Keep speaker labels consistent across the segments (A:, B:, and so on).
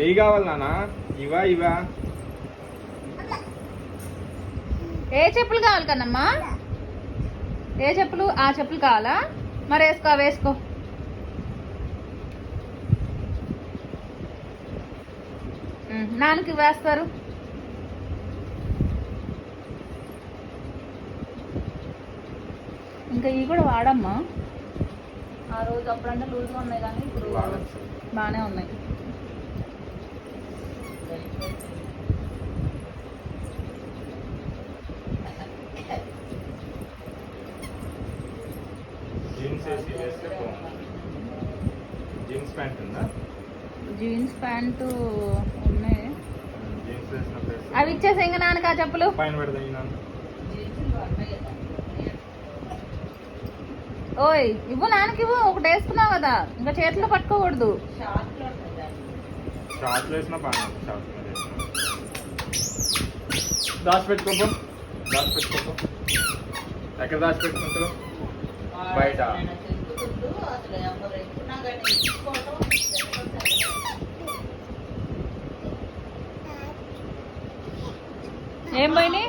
A: ఏవి కావాలి నాన్న? ఇవా
B: ఏ చెప్పులు కావాలి కన్నమ్మా? ఏ చెప్పులు? ఆ చెప్పులు కావాలా? మరి వేసుకో. నాన్నకి వేస్తారు. ఇంకా ఇవి కూడా వాడమ్మా. ఆ రోజు అప్పుడంటే లూజ్గా ఉన్నాయి కానీ ఇప్పుడు బాగానే ఉన్నాయి.
A: జీన్స్ ప్యాంట్ ఉందా?
B: జీన్స్ ప్యాంటు ఉన్నాయి. అవి ఇచ్చేసి ఇంకా నాన్నకి ఆ చెప్పులు
A: పైన పెడతా.
B: ఓయ్ ఇవ్వు నాన్నకి ఇవ్వు. ఒకటి వేసుకున్నావు కదా, ఇంకా చేతిలో పట్టుకోకూడదు.
A: షార్ట్లు వేసినా బాగా దాచిపెట్టుకోపో. ఎక్కడ దాచిపెట్టుకుంటావు? బయట. ఏం పోయినాయా?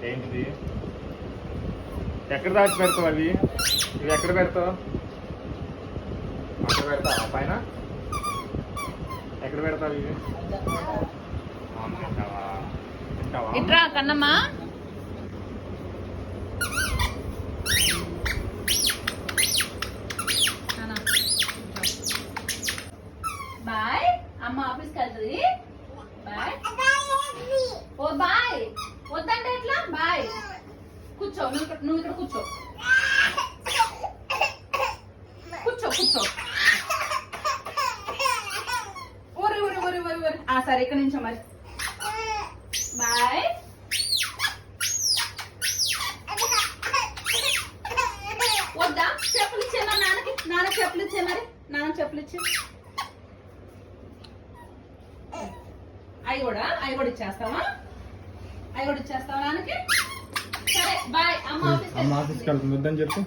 A: ఏంటిది? ఎక్కడ దాచి పెడతావు అవి? ఇవి ఎక్కడ పెడతావు? అక్కడ పెడతావా? పైన ఎక్కడ పెడతావు ఇవి?
B: ఇట్రా కన్నమ్మా. బాయ్. అమ్మ ఆఫీస్కి వెళ్తుంది. బాయ్. ఓ బాయ్. వద్దంటే ఎట్లా? బాయ్. కూర్చో. నువ్వు ఇక్కడ కూర్చో. ఊరి. సరే ఇక్కడ నుంచో మరి. బాయ్. వద్దా? చెప్పులు ఇచ్చే మరి నాన్నకి. నాన్న చెప్పులు ఇచ్చే మరి. నాన్న చెప్పులు ఇచ్చే. అవి కూడా ఇచ్చేస్తావా? నాన్నకి. సరే బాయ్. అమ్మ
A: ఆఫీస్కి వెళ్తుంది. వద్దని చెప్పు.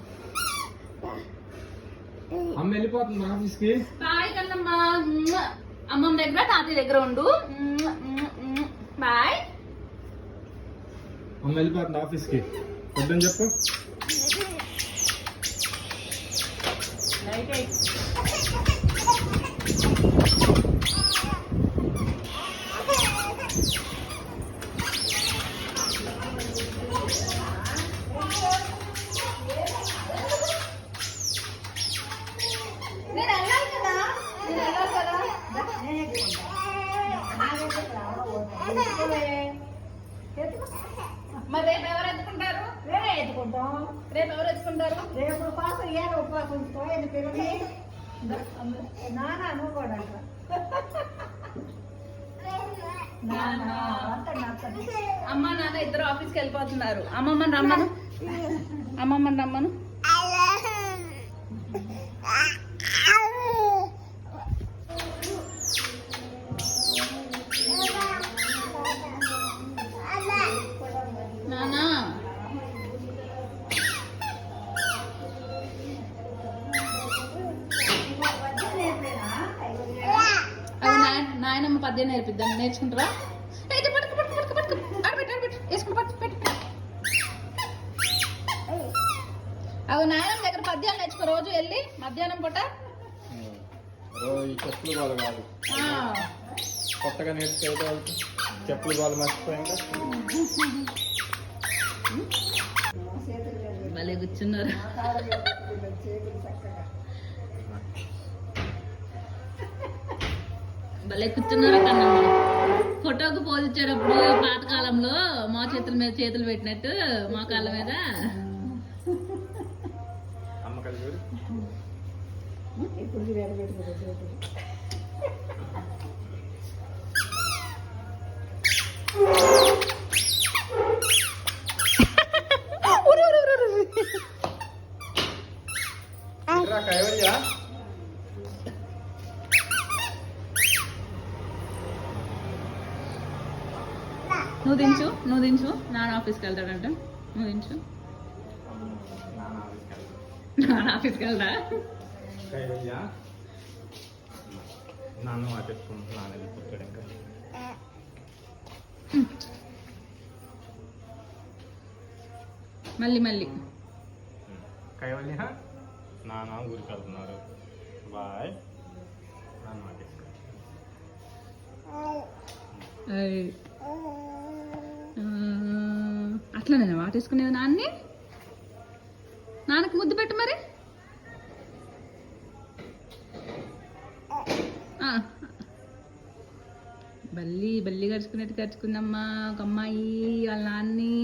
A: అమ్మ వెళ్ళిపోతుంది ఆఫీస్కి.
B: బాయ్ కన్నమ్మా. అమ్మమ్మ దగ్గర తాతయ్య దగ్గర ఉండు. బాయ్.
A: అమ్మ వెళ్ళిపోతుంది ఆఫీస్కి. వద్దని చెప్పు.
B: మరి రేపు ఎవరు ఎత్తుకుంటారు? రేపు ఎవరు ఎత్తుకుంటారు?
C: రేపు ఉపాసం ఏదో ఉపాసం పోయేది పిల్లలు. నాన్న కూడా
B: అమ్మ నాన్న ఇద్దరు ఆఫీస్కి వెళ్ళిపోతున్నారు. అమ్మమ్మని రమ్మను. నానా నాయనమ్మ పద్యం నేర్పిద్దాం. నేర్చుకుంటారా? అవి నాయనమ్మ దగ్గర పద్యాలు నేర్చుకో. రోజు వెళ్ళి మధ్యాహ్నం పూట.
A: చెప్పులు గోలు కాదు, కొత్తగా నేర్చుకో. చెప్పులు గోలు మర్చిపోయిందా?
B: భలే కూర్చున్నారు. కన్నా. ఫోటోకు పోజ్ ఇచ్చేటప్పుడు పాతకాలంలో మా చేతుల మీద చేతులు పెట్టినట్టు మా కాళ్ళ మీద. నువ్వు దించు. నాన్న ఆఫీస్కి వెళ్తాడంట. నువ్వు దించు. ఆఫీస్కి వెళ్దా?
A: కైవల్య నాన్న వాటేసుకుంటున్నాను వెళ్ళిపోతాడు ఇంకా.
B: మళ్ళీ
A: కైవల్య నాన్న ఊరికి వెళ్తున్నారు. బాయ్. నాన్న వాటేసుకో.
B: అట్లనే వాటేసుకునేది నాన్ని. నాన్నకి ముద్దు పెట్టు మరి. బల్లి గడుచుకున్నట్టు గడుచుకుందమ్మా ఒక అమ్మాయి వాళ్ళ నాన్ని.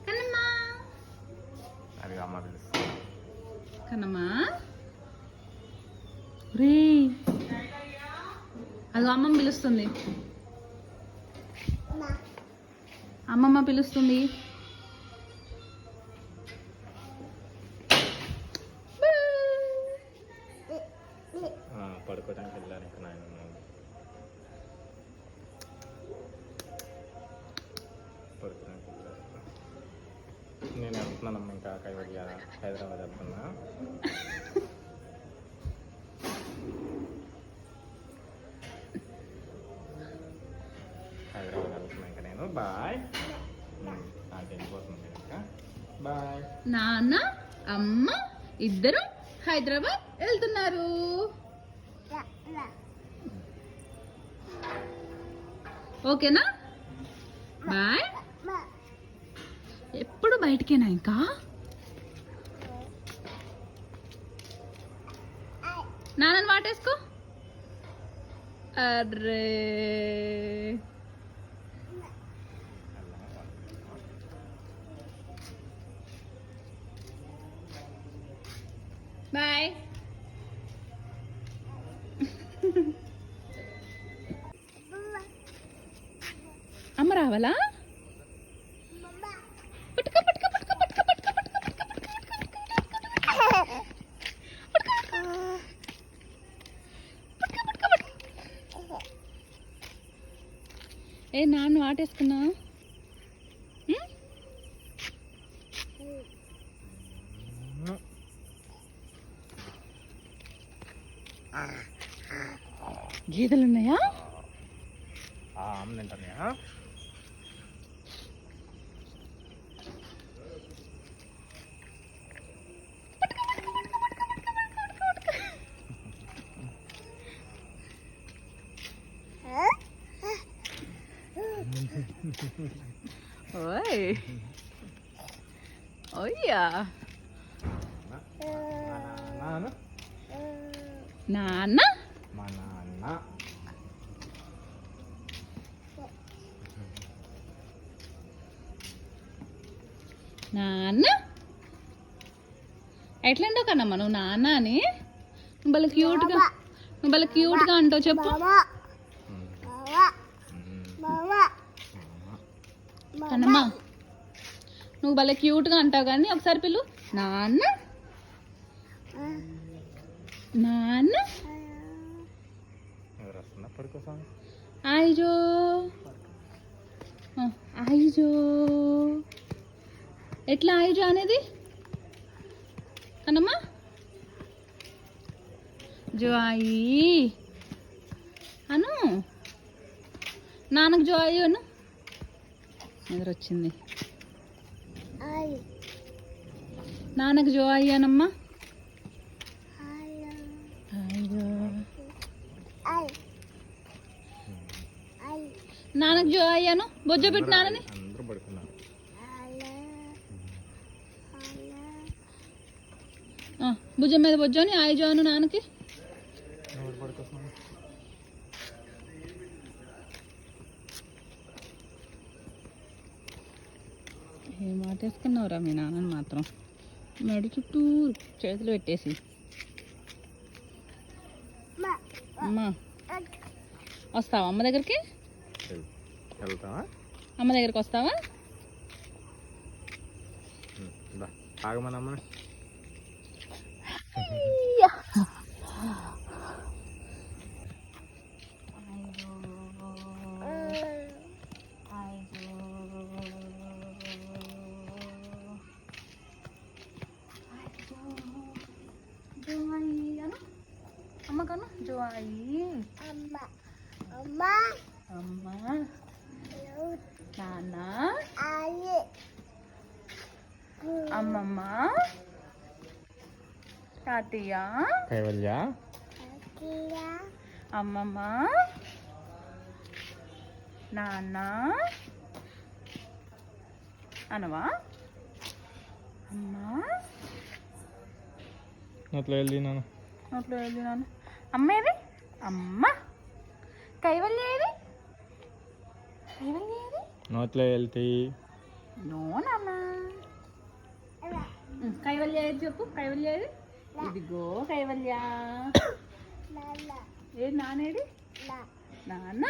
B: కన్నమ్మా
A: అది అమ్మ పిలుస్తుంది.
B: కన్నమ్మా రే అది అమ్మమ్మ పిలుస్తుంది. అమ్మమ్మ పిలుస్తుంది.
A: పడుకోవడానికి వెళ్ళాను ఇంకా నాయన. పడుకోవడానికి వెళ్ళాను. నేను వెళ్తున్నానమ్మా ఇంకా కైవల్య హైదరాబాద్ వెళ్తున్నా. హైదరాబాద్ వెళ్తున్నా ఇంకా నేను. బాయ్. నాకు వెళ్ళిపోతుంది ఇంకా. బాయ్.
B: నాన్న అమ్మ ఇద్దరు హైదరాబాద్ వెళ్తున్నారు. ఓకేనా? బాయ్. ఎప్పుడు బయటికేనా ఇంకా? నాన్నని వాటేసుకో. Array bye. అమ్మ రావాలా? పట్టుకో పట్టుకో పట్టుకో పట్టుకో పట్టుకో పట్టుకో. ఏ నాన్న వాటేసుకున్నా? గీతలు ఉన్నాయా?
A: అమ్మ తింటానయా?
B: ఓయ్ ఓయ్యా నాన్న
A: మా నాన్న.
B: నాన్న ఎట్లండో కన్నమ్మా నువ్వు నాన్న అని. నువ్వు భలే క్యూట్గా అంటావు. చెప్పు కన్నమ్మా నువ్వు భలే క్యూట్గా అంటావు కానీ ఒకసారి పిల్లు. నాన్న నాన్న
A: ఎవరు వస్తున్నా? పడుకోసాను.
B: ఆయిజో ఆయిజో. ఎట్లా ఆయిజో అనేది కన్నమ్మా? జో ఆయి అను. నాన్నకు జో ఆయి అను. ఎదురొచ్చింది. నాన్నకు జో ఆయి అనమ్మా. నాన్నకు జో అయ్యాను. బొజ్జో పెట్టి నాన్నని.
A: అందరూ పడుకున్నారు.
B: భుజం మీద బొజ్జోని ఆయి జోను నాన్నకి.
A: ఎవరు పడుకోస్తున్నారు?
B: ఏం మాట వేసుకున్నావురా మీ నాన్నని మాత్రం. మెడ చుట్టూ చేతులు పెట్టేసి. అమ్మా వస్తావా అమ్మ దగ్గరికి?
A: వెళ్తావా?
B: అమ్మ దగ్గరికి వస్తావా?
A: ఆగమనమ్మా.
B: కను జోయి అమ్మ నాన్న అమ్మమ్మ తాతయ్య
A: కైవల్య
B: అమ్మమ్మ నాన్న అనవా అమ్మా
A: నోట్లో వెళ్ళినాను
B: నోట్లో వెళ్ళినాను అమ్మ ఏది అమ్మ కైవల్య ఏది కైవల్య ఏది
A: నోట్లో వెళ్తాయి
B: నో నాన్న కైవల్య ఏది చెప్పు కైవల్య ఏది ఇదిగో కైవల్య ఏది నానేది నాన్న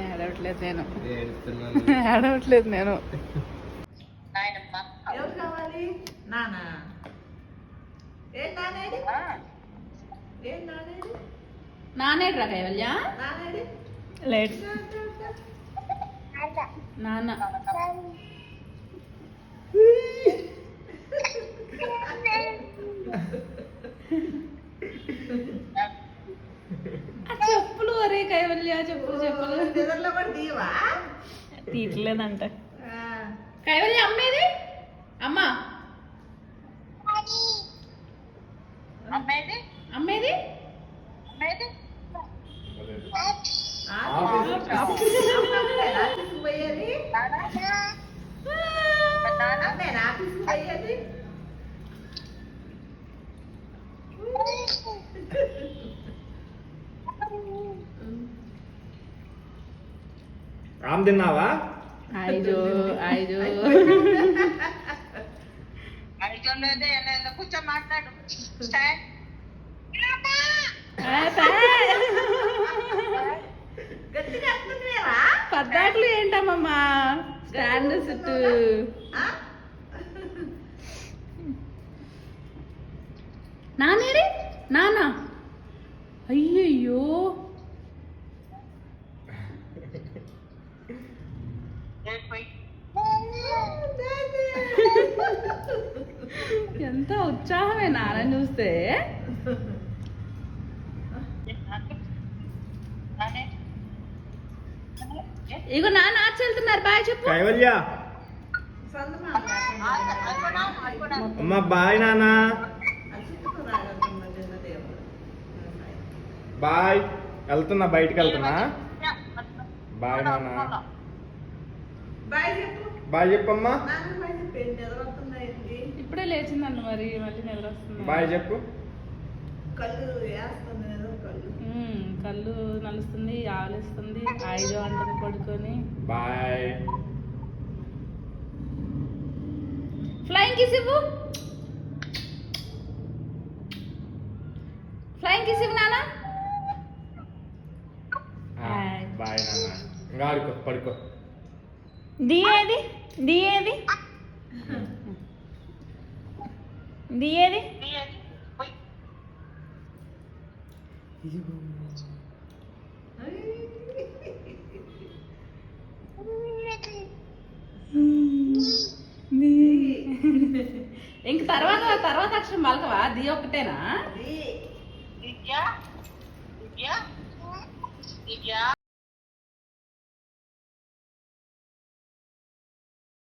B: ఏడవట్లేదు నేను ఏడవట్లేదు నేను
C: ఎవరు కావాలి నానా ఏం నానేది ఏం నానేది
B: నానేడు రా కైవల్య
C: నానేది
B: లేట్ నాన్న చెప్పులు అరే కైవల్య చెప్పులు చెప్పులు
C: నిద్రలో కూడా తీయవా
B: తీయట్లేదంట కైవల్య అమ్మేది అమ్మ అమ్మేది అమ్మేది
C: ఆఫీస్కి పోయేది నేను ఆఫీస్కి పోయేది
A: ఆమె తిన్నావా
B: ఐజో ఐజో
C: కూర్చో మాట్లాడు గట్టిగా
B: పద్దాకులు ఏంటమ్మమ్మా స్టాండ్ చుట్టూ నానేడి నాన్న అయ్యయ్యో ఎంత ఉత్సాహమే నాన్న చూస్తే ఇగో నాన్న ఆర్చి వెళ్తున్నారు బాయ్ చెప్పు
A: కైవల్య అమ్మ బాయ్ నాన్న బాయ్ వెళ్తున్నా బయటికి వెళ్తున్నా బాయ్ నాన్న బాయ్ చెప్పమ్మా
B: ఇప్పుడే లేచిందండి మరి మళ్ళీ నిద్ర వస్తుంది
A: బాయ్ చెప్పు
B: కళ్ళు నలుస్తుంది ఆవలిస్తుంది ఐదో అంటుంది పడుకొని
A: బాయ్
B: ఫ్లయింగ్ కిస్ ఇవ్వు ఫ్లయింగ్ కిస్ ఇవ్వు నాన్న
A: బాయ్ నాన్న ఇంకా ఆడుకో పడుకో
B: దియేది దియేది దియేది ఇంక తర్వాత అక్షరం పలకవా ది ఒక్కటేనా
C: ది.
D: Divya Divya